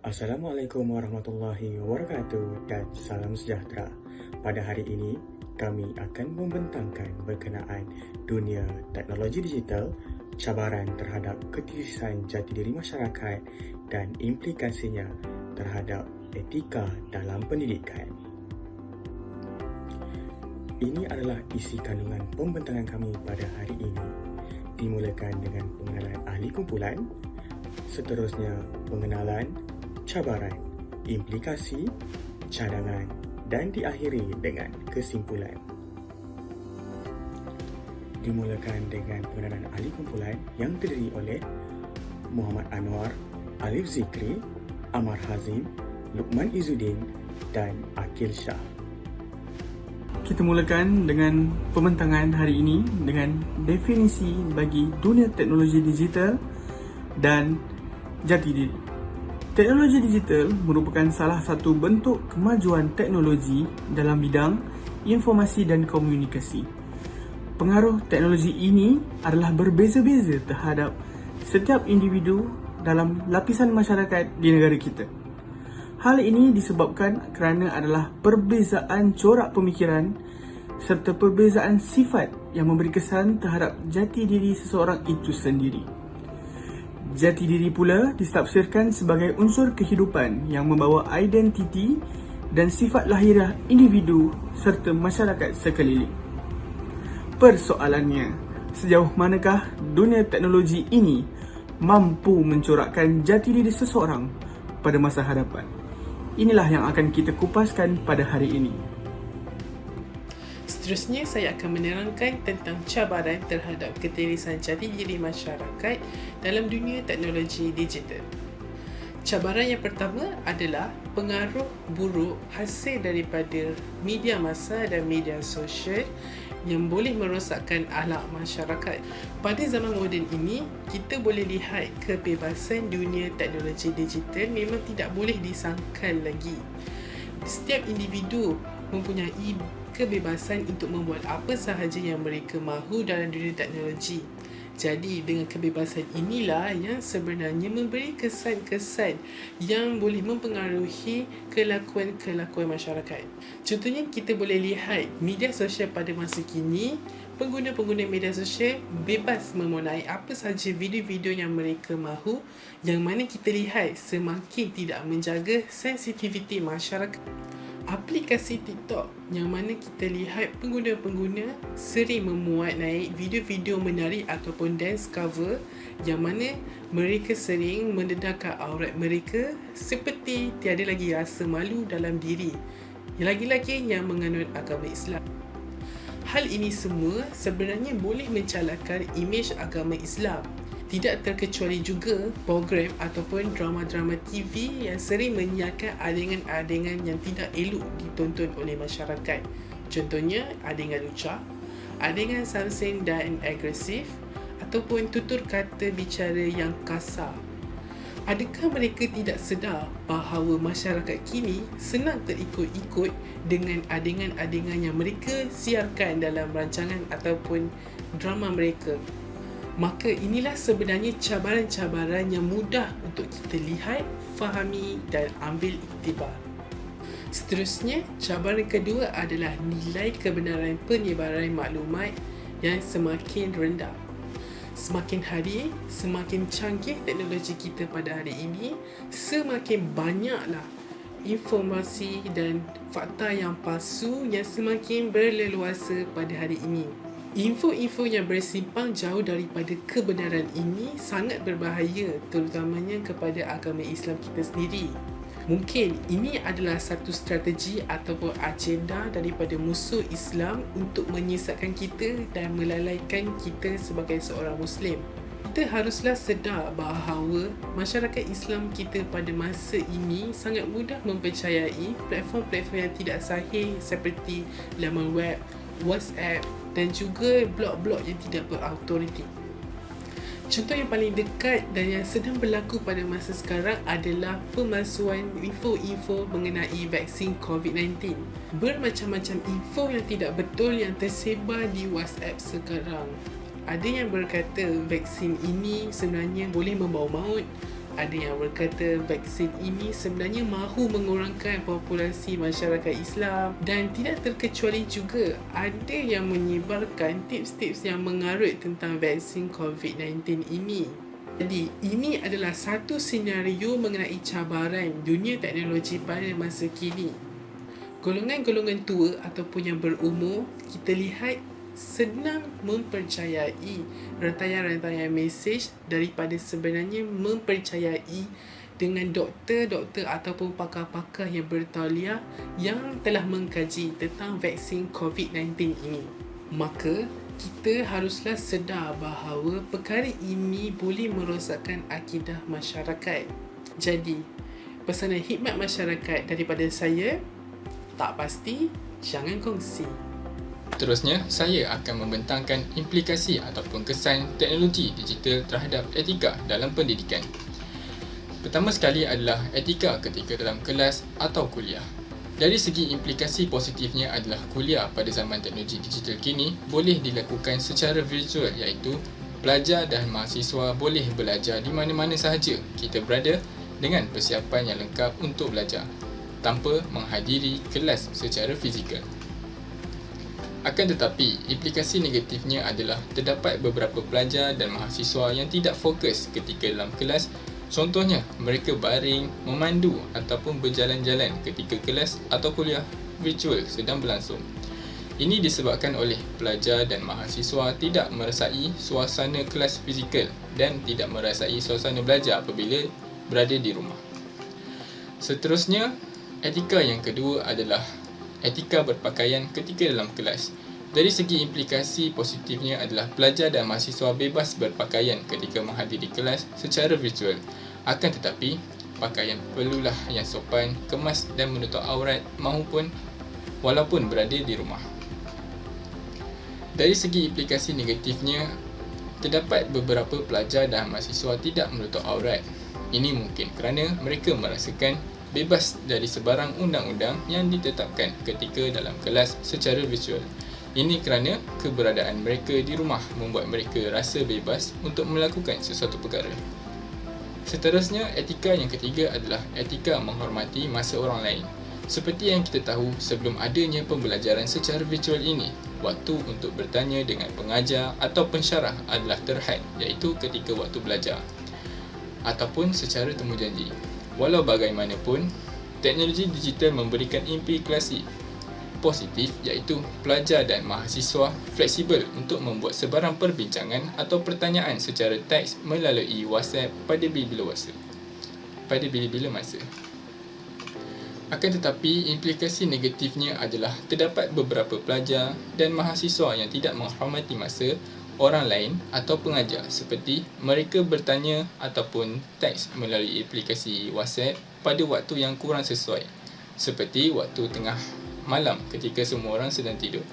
Assalamualaikum warahmatullahi wabarakatuh dan salam sejahtera. Pada hari ini, kami akan membentangkan berkenaan dunia teknologi digital, cabaran terhadap ketirisan jati diri masyarakat dan implikasinya terhadap etika dalam pendidikan. Ini adalah isi kandungan pembentangan kami pada hari ini. Dimulakan dengan pengenalan ahli kumpulan, seterusnya pengenalan, cabaran, implikasi, cadangan dan diakhiri dengan kesimpulan. Dimulakan dengan pengenalan ahli kumpulan yang terdiri oleh Muhammad Anwar, Alif Zikri, Amar Hazim, Luqman Izzuddin dan Akil Shah. Kita mulakan dengan pembentangan hari ini dengan definisi bagi dunia teknologi digital dan jati diri. Teknologi digital merupakan salah satu bentuk kemajuan teknologi dalam bidang informasi dan komunikasi. Pengaruh teknologi ini adalah berbeza-beza terhadap setiap individu dalam lapisan masyarakat di negara kita. Hal ini disebabkan kerana adalah perbezaan corak pemikiran serta perbezaan sifat yang memberi kesan terhadap jati diri seseorang itu sendiri. Jati diri pula ditafsirkan sebagai unsur kehidupan yang membawa identiti dan sifat lahiriah individu serta masyarakat sekeliling. Persoalannya, sejauh manakah dunia teknologi ini mampu mencorakkan jati diri seseorang pada masa hadapan? Inilah yang akan kita kupaskan pada hari ini. Seterusnya, saya akan menerangkan tentang cabaran terhadap ketirisan jati diri masyarakat dalam dunia teknologi digital. Cabaran yang pertama adalah pengaruh buruk hasil daripada media massa dan media sosial yang boleh merosakkan akhlak masyarakat. Pada zaman moden ini, kita boleh lihat kebebasan dunia teknologi digital memang tidak boleh disangkal lagi. Setiap individu mempunyai kebebasan untuk membuat apa sahaja yang mereka mahu dalam dunia teknologi. Jadi, dengan kebebasan inilah yang sebenarnya memberi kesan-kesan yang boleh mempengaruhi kelakuan-kelakuan masyarakat. Contohnya, kita boleh lihat media sosial pada masa kini, pengguna-pengguna media sosial bebas memonai apa sahaja video-video yang mereka mahu, yang mana kita lihat semakin tidak menjaga sensitiviti masyarakat. Aplikasi TikTok yang mana kita lihat pengguna-pengguna sering memuat naik video-video menari ataupun dance cover yang mana mereka sering mendedahkan aurat mereka seperti tiada lagi rasa malu dalam diri, lagi-lagi yang menganut agama Islam. Hal ini semua sebenarnya boleh mencalahkan imej agama Islam. Tidak terkecuali juga program ataupun drama-drama TV yang sering menyiarkan adegan-adegan yang tidak elok ditonton oleh masyarakat. Contohnya, adegan lucah, adegan samseng dan agresif ataupun tutur kata bicara yang kasar. Adakah mereka tidak sedar bahawa masyarakat kini senang terikut-ikut dengan adegan-adegan yang mereka siarkan dalam rancangan ataupun drama mereka? Maka inilah sebenarnya cabaran-cabaran yang mudah untuk kita lihat, fahami dan ambil iktibar. Seterusnya, cabaran kedua adalah nilai kebenaran penyebaran maklumat yang semakin rendah. Semakin hari, semakin canggih teknologi kita pada hari ini, semakin banyaklah informasi dan fakta yang palsu yang semakin berleluasa pada hari ini. Info-info yang bersimpang jauh daripada kebenaran ini sangat berbahaya, terutamanya kepada agama Islam kita sendiri. Mungkin ini adalah satu strategi ataupun agenda daripada musuh Islam untuk menyesatkan kita dan melalaikan kita sebagai seorang Muslim. Kita haruslah sedar bahawa masyarakat Islam kita pada masa ini sangat mudah mempercayai platform-platform yang tidak sahih seperti laman web, WhatsApp dan juga blog-blog yang tidak berautoriti. Contoh yang paling dekat dan yang sedang berlaku pada masa sekarang adalah pemalsuan info-info mengenai vaksin COVID-19. Bermacam-macam info yang tidak betul yang tersebar di WhatsApp sekarang. Ada yang berkata vaksin ini sebenarnya boleh membawa maut. ada yang berkata vaksin ini sebenarnya mahu mengurangkan populasi masyarakat Islam, dan tidak terkecuali juga ada yang menyebarkan tips-tips yang mengarut tentang vaksin COVID-19 ini. Jadi, ini adalah satu senario mengenai cabaran dunia teknologi pada masa kini. Golongan-golongan tua ataupun yang berumur, kita lihat senang mempercayai rantaian-rantaian mesej daripada sebenarnya mempercayai dengan doktor-doktor ataupun pakar-pakar yang bertauliah yang telah mengkaji tentang vaksin COVID-19 ini. Maka, kita haruslah sedar bahawa perkara ini boleh merosakkan akidah masyarakat. Jadi, pesanan khidmat masyarakat daripada saya, tak pasti, jangan kongsi. Seterusnya, saya akan membentangkan implikasi ataupun kesan teknologi digital terhadap etika dalam pendidikan. Pertama sekali adalah etika ketika dalam kelas atau kuliah. Dari segi implikasi positifnya adalah kuliah pada zaman teknologi digital kini boleh dilakukan secara virtual, iaitu pelajar dan mahasiswa boleh belajar di mana-mana sahaja kita berada dengan persiapan yang lengkap untuk belajar tanpa menghadiri kelas secara fizikal. Akan tetapi, implikasi negatifnya adalah terdapat beberapa pelajar dan mahasiswa yang tidak fokus ketika dalam kelas. Contohnya, mereka baring, memandu ataupun berjalan-jalan ketika kelas atau kuliah virtual sedang berlangsung. Ini disebabkan oleh pelajar dan mahasiswa tidak merasai suasana kelas fizikal dan tidak merasai suasana belajar apabila berada di rumah. Seterusnya, etika yang kedua adalah etika berpakaian ketika dalam kelas. Dari segi implikasi positifnya adalah pelajar dan mahasiswa bebas berpakaian ketika menghadiri kelas secara virtual. Akan tetapi, pakaian perlulah yang sopan, kemas dan menutup aurat walaupun berada di rumah. Dari segi implikasi negatifnya, terdapat beberapa pelajar dan mahasiswa tidak menutup aurat. Ini mungkin kerana mereka merasakan bebas dari sebarang undang-undang yang ditetapkan ketika dalam kelas secara virtual. Ini kerana keberadaan mereka di rumah membuat mereka rasa bebas untuk melakukan sesuatu perkara. Seterusnya, etika yang ketiga adalah etika menghormati masa orang lain. Seperti yang kita tahu, sebelum adanya pembelajaran secara virtual ini, waktu untuk bertanya dengan pengajar atau pensyarah adalah terhad, iaitu ketika waktu belajar ataupun secara temu janji. Walau bagaimanapun, teknologi digital memberikan implikasi positif, iaitu pelajar dan mahasiswa fleksibel untuk membuat sebarang perbincangan atau pertanyaan secara teks melalui WhatsApp pada bila-bila masa. Akan tetapi, implikasi negatifnya adalah terdapat beberapa pelajar dan mahasiswa yang tidak menghormati masa orang lain atau pengajar, seperti mereka bertanya ataupun teks melalui aplikasi WhatsApp pada waktu yang kurang sesuai, seperti waktu tengah malam ketika semua orang sedang tidur.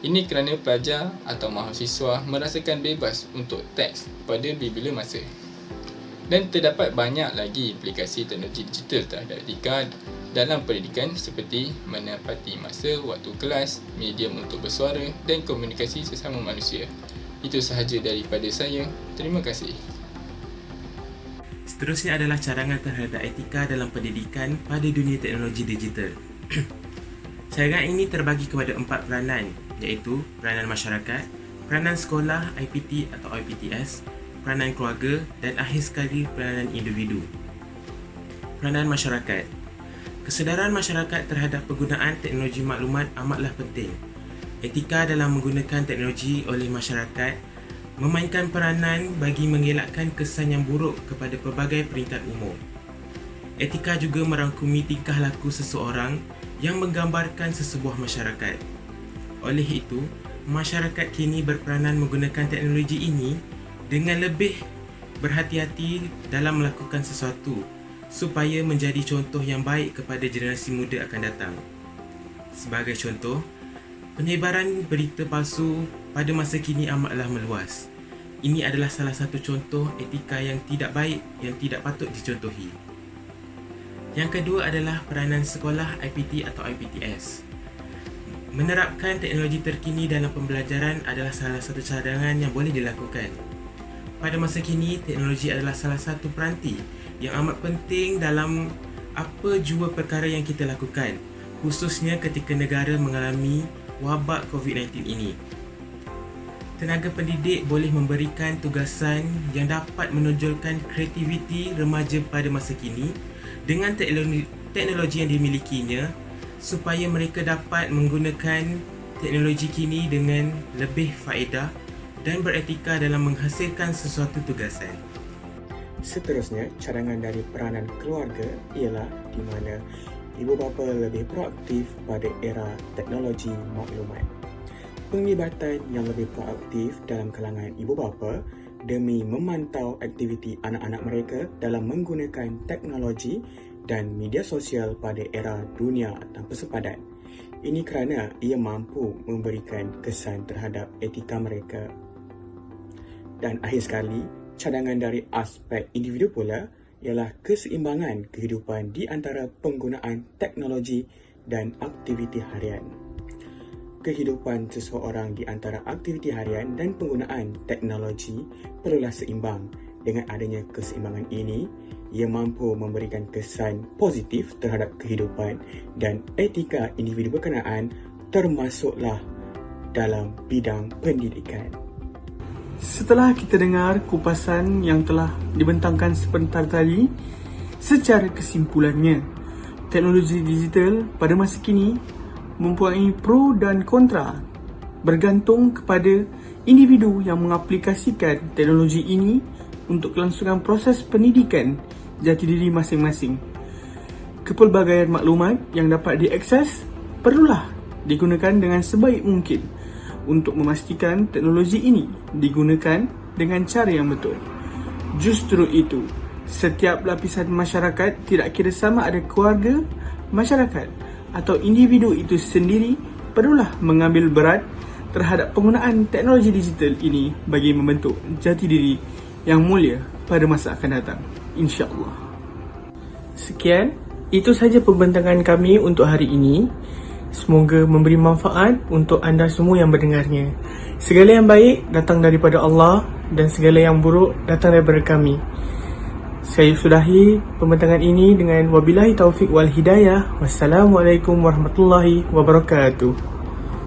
Ini kerana pelajar atau mahasiswa merasakan bebas untuk teks pada bila-bila masa. Dan terdapat banyak lagi implikasi teknologi digital terhadap etika dalam pendidikan, seperti menepati masa, waktu kelas, medium untuk bersuara dan komunikasi sesama manusia. Itu sahaja daripada saya. Terima kasih. Seterusnya adalah cadangan terhadap etika dalam pendidikan pada dunia teknologi digital. Cadangan ini terbagi kepada 4 peranan, iaitu peranan masyarakat, peranan sekolah IPT atau IPTS, peranan keluarga dan akhir sekali peranan individu. Peranan masyarakat. Kesedaran masyarakat terhadap penggunaan teknologi maklumat amatlah penting. Etika dalam menggunakan teknologi oleh masyarakat memainkan peranan bagi mengelakkan kesan yang buruk kepada pelbagai peringkat umur. Etika juga merangkumi tingkah laku seseorang yang menggambarkan sesebuah masyarakat. Oleh itu, masyarakat kini berperanan menggunakan teknologi ini dengan lebih berhati-hati dalam melakukan sesuatu supaya menjadi contoh yang baik kepada generasi muda akan datang. Sebagai contoh, penyebaran berita palsu pada masa kini amatlah meluas. Ini adalah salah satu contoh etika yang tidak baik yang tidak patut dicontohi. Yang kedua adalah peranan sekolah IPT atau IPTS. Menerapkan teknologi terkini dalam pembelajaran adalah salah satu cadangan yang boleh dilakukan. Pada masa kini, teknologi adalah salah satu peranti yang amat penting dalam apa jua perkara yang kita lakukan, khususnya ketika negara mengalami wabak COVID-19 ini. Tenaga pendidik boleh memberikan tugasan yang dapat menonjolkan kreativiti remaja pada masa kini dengan teknologi yang dimilikinya supaya mereka dapat menggunakan teknologi kini dengan lebih faedah dan beretika dalam menghasilkan sesuatu tugasan. Seterusnya, cadangan dari peranan keluarga ialah di mana ibu bapa lebih proaktif pada era teknologi maklumat. Penglibatan yang lebih proaktif dalam kalangan ibu bapa demi memantau aktiviti anak-anak mereka dalam menggunakan teknologi dan media sosial pada era dunia tanpa sepadan. Ini kerana ia mampu memberikan kesan terhadap etika mereka. Dan akhir sekali, cadangan dari aspek individu pula ialah keseimbangan kehidupan di antara penggunaan teknologi dan aktiviti harian. Kehidupan seseorang di antara aktiviti harian dan penggunaan teknologi perlulah seimbang. Dengan adanya keseimbangan ini, ia mampu memberikan kesan positif terhadap kehidupan dan etika individu berkenaan, termasuklah dalam bidang pendidikan. Setelah kita dengar kupasan yang telah dibentangkan sebentar tadi, secara kesimpulannya, teknologi digital pada masa kini mempunyai pro dan kontra bergantung kepada individu yang mengaplikasikan teknologi ini untuk kelangsungan proses pendidikan jati diri masing-masing. Kepelbagaian maklumat yang dapat diakses perlulah digunakan dengan sebaik mungkin untuk memastikan teknologi ini digunakan dengan cara yang betul. Justru itu, setiap lapisan masyarakat, tidak kira sama ada keluarga, masyarakat atau individu itu sendiri, perlulah mengambil berat terhadap penggunaan teknologi digital ini bagi membentuk jati diri yang mulia pada masa akan datang, insya-Allah. Sekian, itu sahaja pembentangan kami untuk hari ini. Semoga memberi manfaat untuk anda semua yang mendengarnya. Segala yang baik datang daripada Allah dan segala yang buruk datang daripada kami. Saya sudahi pembentangan ini dengan wabillahi taufik wal hidayah. Wassalamualaikum warahmatullahi wabarakatuh.